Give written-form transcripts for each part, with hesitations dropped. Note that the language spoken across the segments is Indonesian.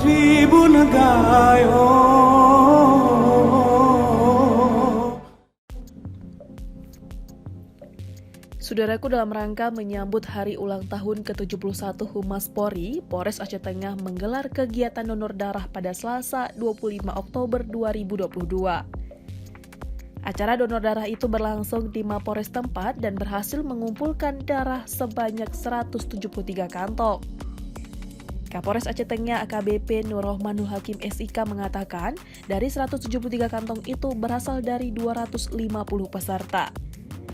Tribun Gayo. Saudaraku, dalam rangka menyambut hari ulang tahun ke-71 Humas Polri, Polres Aceh Tengah menggelar kegiatan donor darah pada Selasa 25 Oktober 2022. Acara donor darah itu berlangsung di Mapolres tempat dan berhasil mengumpulkan darah sebanyak 173 kantong. Kapolres Aceh Tengah AKBP Nur Rohmanul Hakim SIK mengatakan dari 173 kantong itu berasal dari 250 peserta.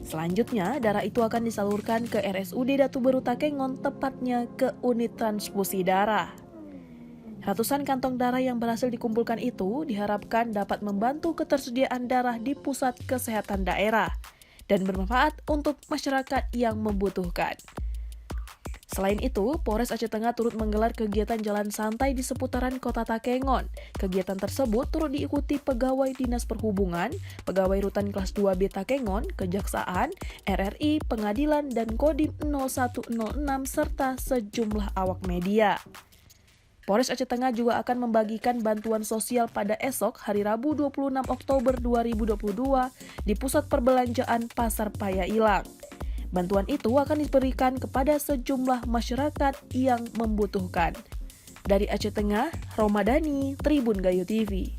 Selanjutnya, darah itu akan disalurkan ke RSUD Datu Beru Takengon, tepatnya ke unit transfusi darah. Ratusan kantong darah yang berhasil dikumpulkan itu diharapkan dapat membantu ketersediaan darah di pusat kesehatan daerah dan bermanfaat untuk masyarakat yang membutuhkan. Selain itu, Polres Aceh Tengah turut menggelar kegiatan jalan santai di seputaran Kota Takengon. Kegiatan tersebut turut diikuti pegawai Dinas Perhubungan, pegawai Rutan Kelas 2B Takengon, Kejaksaan, RRI, Pengadilan, dan Kodim 0106 serta sejumlah awak media. Polres Aceh Tengah juga akan membagikan bantuan sosial pada esok hari Rabu 26 Oktober 2022 di Pusat Perbelanjaan Pasar Paya Ilang. Bantuan itu akan diberikan kepada sejumlah masyarakat yang membutuhkan. Dari Aceh Tengah, Romadani, Tribun Gayo TV.